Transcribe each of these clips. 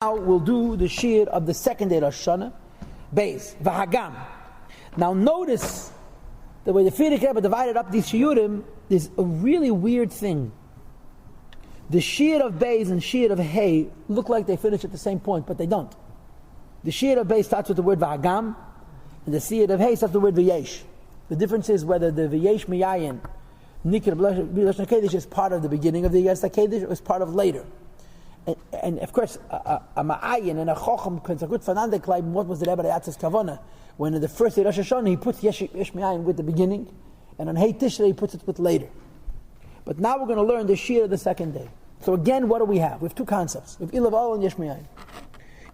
Now we'll do the shir of the second day Rosh Hashanah, Beis, V'Hagam. Now notice the way the Friedrich Rebbe divided up these shiurim is a really weird thing. The shir of Beis and shir of Hey look like they finish at the same point, but they don't. The shir of Beis starts with the word V'Hagam, and the shir of Hey starts with the word V'Yesh. The difference is whether the V'Yesh Miyayin, Nikir B'Lashon HaKedesh is part of the beginning of the Yossi HaKedesh or is part of later. And of course, a ma'ayin and a chocham can good fanande claim what was the Rebbe Yatz's kavana when in the first day Rosh Hashanah he puts yesh mi'ayin with the beginning, and on Hey Tishrei he puts it with later. But now we're going to learn the shir of the second day. So again, what do we have? We have two concepts. We have ilav al and yesh mi'ayin.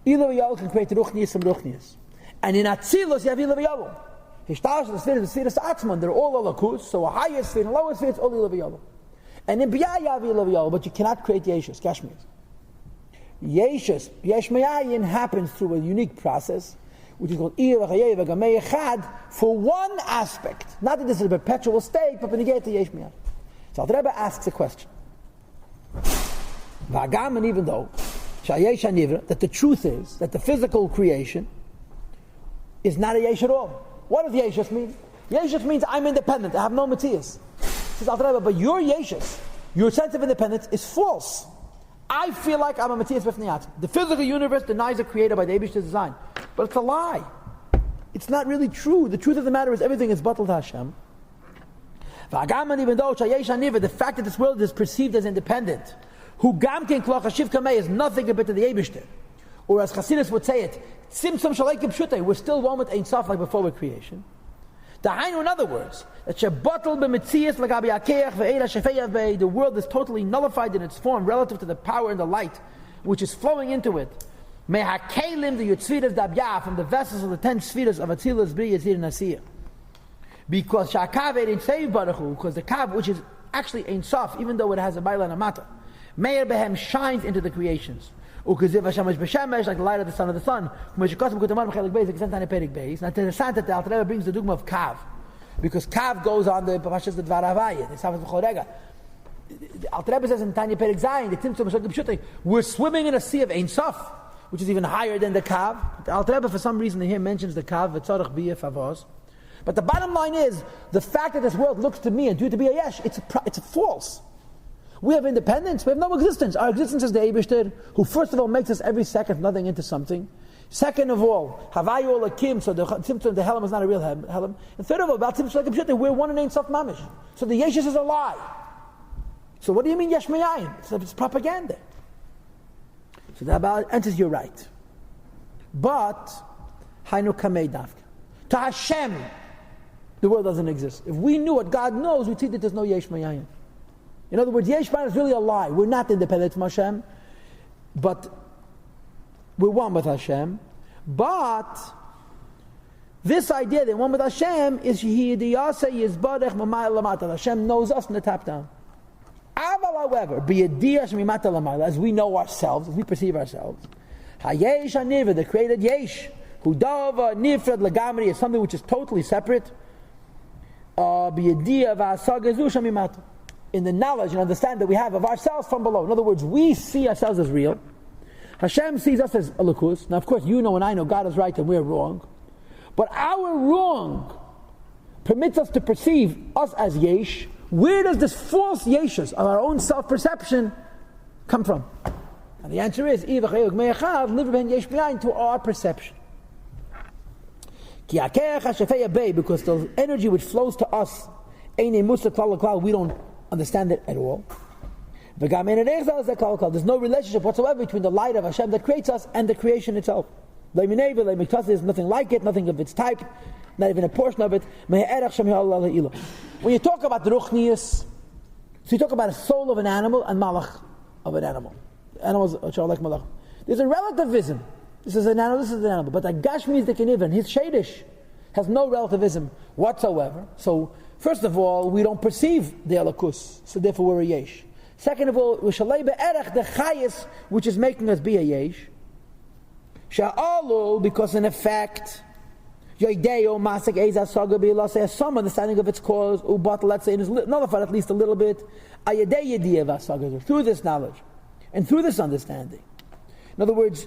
Ilav al can create ruchnius and ruchnius, and in atzilus you have ilav al. Hishtash the spheres atzman, they're all alakus. So a higher sphere and a lower sphere it's all ilav al. And in biyah you have ilav al, but you cannot create yeshus kashmir. Yeshus, Yesh Me'ayin happens through a unique process, which is called for one aspect. Not that this is a perpetual state, but when you get to Yesh Me'ayin. So the Rebbe asks a question. And even though that the truth is that the physical creation is not a Yesh at all. What does Yeshus mean? Yeshus means I'm independent, I have no Matthias. Says Alter Rebbe, but your Yeshus, your sense of independence is false. I feel like I'm a Matthias B'fnei. The physical universe denies a creator by the Eibishter's design. But it's a lie. It's not really true. The truth of the matter is everything is batal to Hashem. Even though the fact that this world is perceived as independent, who gamkin kloch hashiv kamei is nothing compared to the Eibishter. Or as Chasidus would say it, simsum shaleikim pshutei, we're still one with Ein Sof like before with creation. In other words, that the world is totally nullified in its form relative to the power and the light which is flowing into it. From the vessels of the 10 spheres of Atzilus, Bri, Yitzir, and Asiyah. Because the Kav, which is actually Ein Sof, even though it has a Baila and a Mata, Meir Behem shines into the creations. Like the light of the sun of the sun. Now to the sound that the Alter Rebbe brings the dogma of Kav, because Kav goes on the Pashas the Dvar Havaya, the Savas B'Chorega. The Alter Rebbe says in Tanya Perik Zayin, the Tzimtzum B'Shok B'Shutei, we're swimming in a sea of Ein Sof, which is even higher than the Kav. The Alter Rebbe for some reason here mentions the Kav, V'tzorach B'yeh Favos. But the bottom line is, the fact that this world looks to me and due to be a yesh, it's false. We have independence, we have no existence. Our existence is the Eibishter, who first of all makes us every second nothing into something. Second of all, Havayu Olakim, so the Helam is not a real Helam. And third of all, about Tzimtzum Shalakim Pshutei, we're one in Ein Sof Mamish. So the Yeshus is a lie. So what do you mean Yesh Me'ayin? It's propaganda. So that about answers you're right. But, Hainu Kamei Davka. To Hashem, the world doesn't exist. If we knew what God knows, we'd see that there's no Yesh Me'ayin. In other words, Yesh Me'ayin is really a lie. We're not independent from Hashem, but we're one with Hashem. But this idea that one with Hashem is Hashem knows us from the top down. However, as we know ourselves, as we perceive ourselves, the created Yesh, Hudava Nifrad Lagamri is something which is totally separate. In the knowledge and understand that we have of ourselves from below. In other words, we see ourselves as real. Hashem sees us as alakus. Now, of course, you know and I know God is right and we're wrong. But our wrong permits us to perceive us as yesh. Where does this false yeshus of our own self-perception come from? And the answer is, to our perception. Because the energy which flows to us, we don't understand it at all. There's no relationship whatsoever between the light of Hashem that creates us and the creation itself. There's nothing like it, nothing of its type, not even a portion of it. When you talk about the ruchnius, so you talk about a soul of an animal and malach of an animal. Animals are like malach. There's a relativism. This is an animal, this is an animal. But the gashmi is the kenivan, his shadish, has no relativism whatsoever. So first of all, we don't perceive the alakus, so therefore we're a yesh. Second of all, we shalei be'erech the chayis, which is making us be a yesh. Sha'alul, because in effect, yoideo masik ezas saga bi'elah, has some understanding of its cause, ubat, let's say, it is nullified at least a little bit, ayadei yediyah vasaga, through this knowledge, and through this understanding. In other words,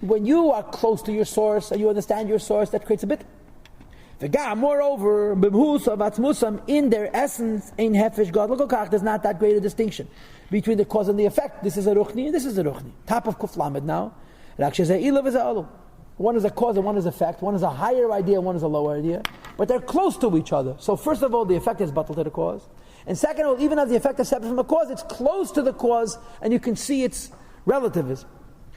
when you are close to your source and you understand your source, that creates a bit. Moreover, in their essence, ein hefesh gadol kol kach, there's not that great a distinction between the cause and the effect. This is a ruchni and this is a ruchni. Top of Kuf Lamed now. One is a cause and one is effect. One is a higher idea, one is a lower idea. But they're close to each other. So first of all, the effect is batal to the cause. And second of all, even as the effect is separate from the cause, it's close to the cause and you can see its relativism.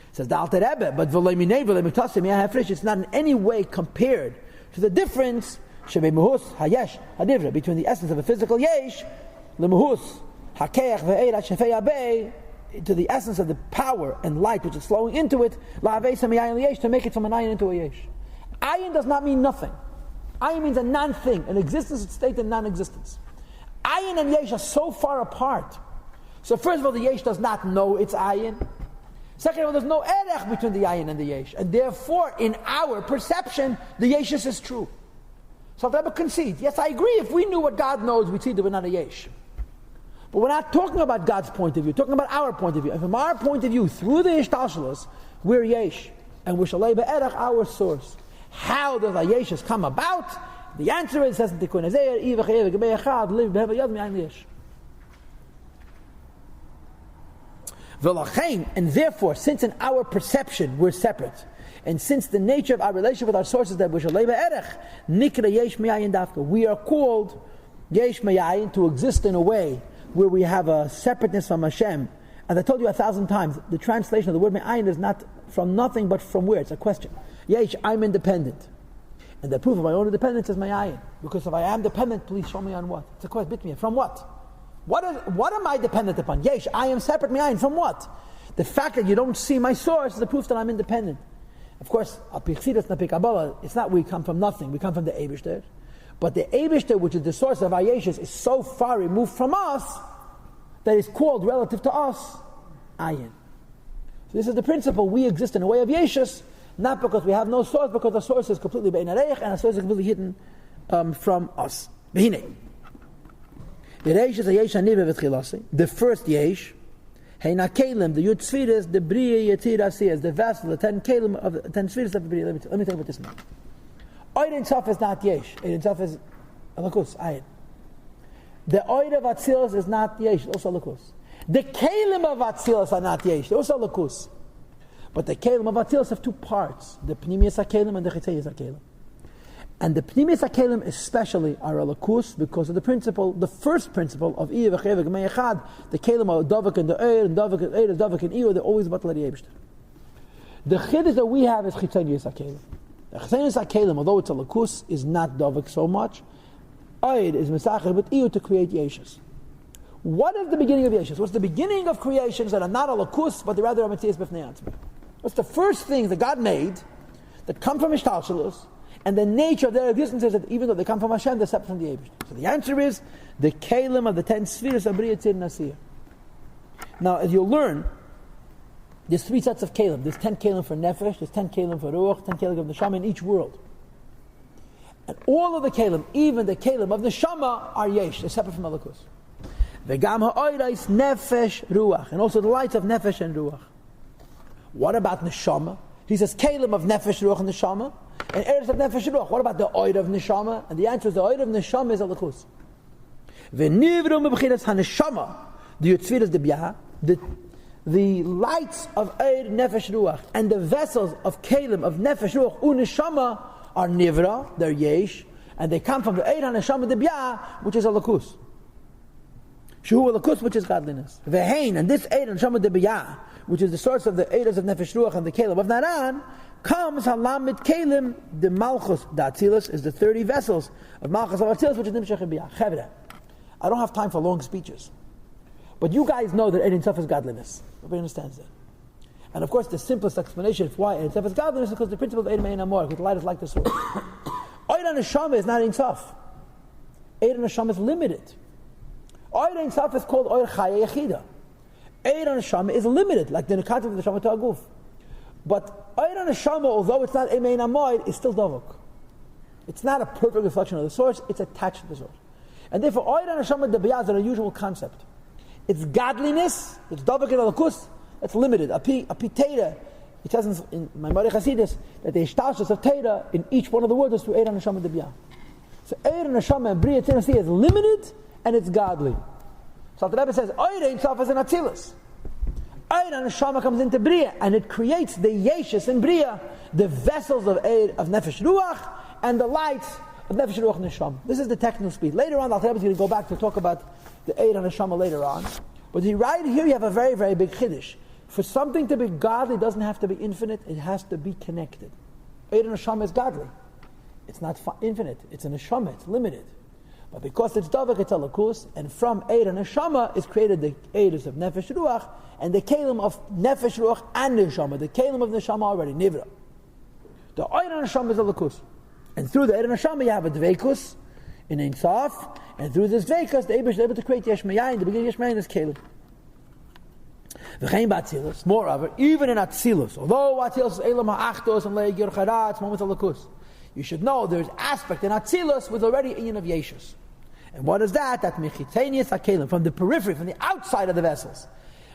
It says the Alter Rebbe, but it's not in any way compared to the difference between the essence of a physical yesh to the essence of the power and light which is flowing into it, to make it from an ayin into a yesh. Ayin does not mean nothing. Ayin means a non-thing, an existence, state, and non-existence. Ayin and yesh are so far apart. So first of all, the yesh does not know it's ayin. Second of all, there's no erech between the ayin and the yesh. And therefore, in our perception, the yeshus is true. So Rebbe concedes, yes, I agree, if we knew what God knows, we'd see that we're not a yesh. But we're not talking about God's point of view, we're talking about our point of view. And from our point of view, through the Ishtalshalos, we're yesh. And we're shalei be'erech, our source. How does a yeshus come about? The answer is, says in Tikkun Hazer, live b'heva yad mi'ayin yesh. And therefore, since in our perception we're separate, and since the nature of our relationship with our sources that we are called yesh me'ayin, to exist in a way where we have a separateness from Hashem. As I told you 1,000 times, the translation of the word me'ayin is not from nothing but from where. It's a question. Yesh, I'm independent. And the proof of my own independence is me'ayin. Because if I am dependent, please show me on what? It's a question. From what? What am I dependent upon? Yesh, I am separate me'ayin. From what? The fact that you don't see my source is the proof that I'm independent. Of course, it's not we come from nothing, we come from the Eibishter. But the Eibishter, which is the source of our yeshus, is so far removed from us that it's called, relative to us, ayin. So this is the principle. We exist in a way of yeshus, not because we have no source, because the source is completely bein areich, and the source is completely hidden from us. The first yesh, Heina Kalim, the Yud Tzfiris, the Briya Yetir Asiyas, the vessel, the 10 Kalim of the 10 Tzfiris of the Briya. Let me tell you what this means. Oid Itself is not Yesh. Oid Itself is Alakus, Ayin. The Oid of Atzilus is not Yesh, also Alakus. The Kalim of Atzilus are not Yesh, they're also Alakus. But the Kalim of Atzilus have two parts, the Pnimius HaKalim and the Chitzayis HaKalim. And the Pnimius HaKalim especially are Alakus because of the principle, the first principle of Iya V'chevek Me'echad, the Kalim are Dovak and the Eir, and Dovak and Eir is Dovak and Iyo, they're always about the Yebishter. The Chiddush that we have is Chitzayis HaKalim. The Chitzayis HaKalim, although it's Alakus, is not Dovak so much. Eir is Mesachar with Iyo to create Yeshus. What is the beginning of Yeshus? What's the beginning of creations that are not Alakus, but rather are Metzias B'fnei Atzmei? What's the first thing that God made that come from Ishtalshalos? And the nature of their existence is that even though they come from Hashem, they're separate from the Eibush. So the answer is the Kalim of the 10 Spheres of Briya Tzir Nasiyah. Now, as you'll learn, there's 3 sets of Kalim. There's 10 Kalim for Nefesh, there's 10 Kalim for Ruach, 10 Kalim of Neshama in each world. And all of the Kalim, even the Kalim of Neshama, are Yesh. They're separate from Malakus. V'gam ha'oirais Nefesh Ruach. And also the lights of Nefesh and Ruach. What about Neshama? He says Kalim of Nefesh, Ruach, and Neshama. And Eretz of Nefesh Ruach. What about the Oid of Neshama? And the answer is the Oid of Neshama is Alakus. V'nivrum b'chinas haNeshama, the Yotzfiras de B'yah, the lights of Oid Nefesh Ruach and the vessels of Kalim of Nefesh Ruach uNeshama are Nivra, they're Yesh, and they come from the Oid haNeshama de B'yah, which is Alakus. Shehu Alakus, which is godliness. V'hein, and this Oid haNeshama de B'yah, which is the source of the Eidos of Nefesh Ruach and the Kalim of Naran, comes Halamid Kalim, the Malchus, the Atzilus, is the 30 vessels of Malchus of Atzilus, which is Nimshach and B'yah. Chevre, I don't have time for long speeches. But you guys know that Ein Sof is godliness. Everybody understands that. And of course, the simplest explanation of why Ein Sof is godliness is because the principle of Ein Mein Amor, because the light is like the source. Ein Neshama is not Ein Sof. Ein Neshama is limited. Ein Sof is called Ein Chaya Yechida. Ein Neshama is limited, like the Nekat of the Neshama to Aguf. But Ein Neshama, although it's not Ein Amoid, is still Dovuk. It's not a perfect reflection of the source, it's attached to the source. And therefore, Ein Neshama de B'yah is an unusual concept. It's godliness, it's Dovuk and Alakus, that's limited. A pitera It says in Maimonides Hasidus that the Ishtalshus of Torah in each one of the words is through Eir and Neshama Debiyah. So Eir and Neshama and Bria Tennessee is limited and it's godly. So the Rebbe says, Eir itself is an Atzilus. Eir and Neshama comes into Bria and it creates the Yeshus in Bria, the vessels of Eir, of Nefesh Ruach, and the lights of Nefesh Ruach and Neshama. This is the technical speed. Later on, the Rebbe is going to go back to talk about the Eir and Neshama later on. But right here you have a very, very big Chiddush. For something to be godly, it doesn't have to be infinite, it has to be connected. Eir and Neshama is godly. It's not infinite, it's a Neshama, it's limited. But because it's Davak, it's Alakus, and from Eir and Neshama is created the Eirs of Nefesh Ruach, and the Kalim of Nefesh Ruach and Neshama. The Kalim of Neshama already, Nivra. The Eir and Neshama is Alakus. And through the Eir and Neshama you have a Dveikus in Ein Sof, and through this Dveikus, the Eibush is able to create Yesh Mayayin. The beginning of Yesh Mayayin is Kalim. Moreover, even in Atzilus, although Atzilus is Elam HaAchtos and Le'egir Charatz, moments of Lakus, you should know there's aspect in Atzilus with already Inyan of Yeshus. And what is that? That Mechitanius HaKelim, from the periphery, from the outside of the vessels.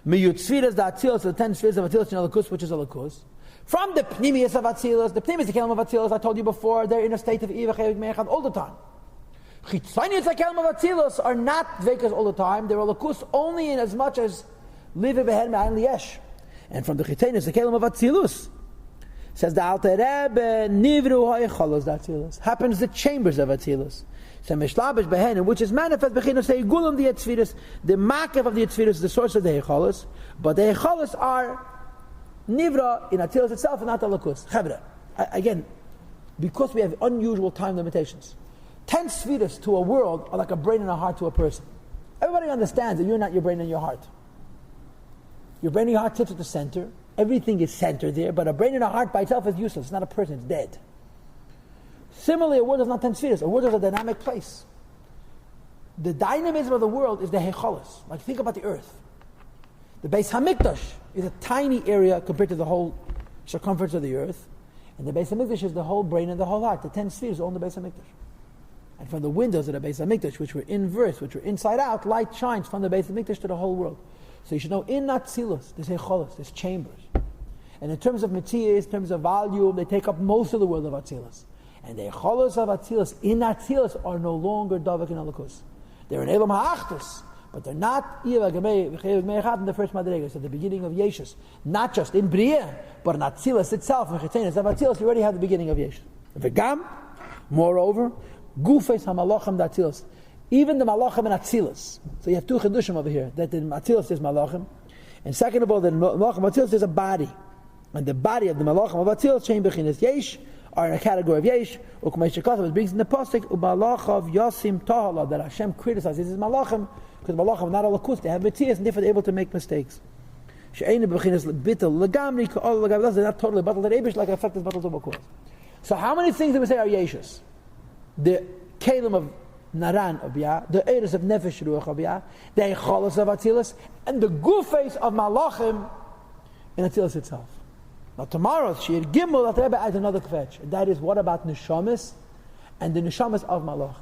Miyutzviras the Atzilus, the 10 spheres of Atzilus in Lakus, which is a Lakus. From the Pnimius of Atzilus, the Pnimius, the Kelim of Atzilus, I told you before, they're in a state of Iva Chevik Mechad all the time. Chitzanius HaKelim of Atzilus are not Dvekas all the time, they're a Lakus only in as much as live behen ma'an liyesh. And from the Chitainus, the Kelim of Atzilus, says the Alter Rebbe, Nivru ha'echolos Atzilus, happens the chambers of Atzilus. So Mishlabish behen, which is manifest bechinus gulam the Etzvirus, the makev of the Etzvirus, the source of the Echolos, but the Echolos are Nivra in Atzilus itself and not Alakus. Chavre, again, because we have unusual time limitations. 10 Svirus to a world are like a brain and a heart to a person. Everybody understands that you're not your brain and your heart. Your brain and your heart sits at the center. Everything is centered there, but a brain and a heart by itself is useless. It's not a person, it's dead. Similarly, a world is not 10 spheres. A world is a dynamic place. The dynamism of the world is the Hecholos. Like, think about the earth. The Beis HaMikdash is a tiny area compared to the whole circumference of the earth. And the Beis HaMikdash is the whole brain and the whole heart. The 10 spheres are on the Beis HaMikdash. And from the windows of the Beis HaMikdash, which were inverse, which were inside out, light shines from the Beis HaMikdash to the whole world. So you should know, in Atzilus, there's Echolos, there's chambers. And in terms of Metzias, in terms of volume, they take up most of the world of Atzilus. And the Echolos of Atzilus, in Atzilus, are no longer Davak and Alakus. They're in Elam HaAchtos, but they're not in the first Madregas, at the beginning of Yeshus. Not just in Bria, but in Atzilus itself, in Chitainus of Atzilus, you already have the beginning of Yeshus. V'gam, moreover, Gufes HaMalachim d'Atzilus. Even the Malachim and Atzilus. So you have two Chidushim over here. That in Atzilus is Malachim. And second of all, the Malachim of Atzilus is a body. And the body of the Malachim of Atzilus, Shein Bechinas Yesh, are in a category of Yesh. It brings in the Pasuk, U'Malachov Yosim Tahala, that Hashem criticizes. This is Malachim, because Malachim are not Alakus. They have Metzias, and therefore they're able to make mistakes. Shein Bechinas Bittel, Lagamri, Ka'ol, Lagam, they're not totally battled. They're Abish, like a effective battle to Bakuas. So how many things do we say are Yeshus? The Kalim of Naran of Bia, the Eiros of Nefesh Ruach of Bia, the Echolos of Atzilus, and the Gufes of Malachim in Atzilus itself. Now tomorrow's Shir Gimel, that Rebbe adds another kvetch, and that is what about Neshamas and the Neshamas of Malach.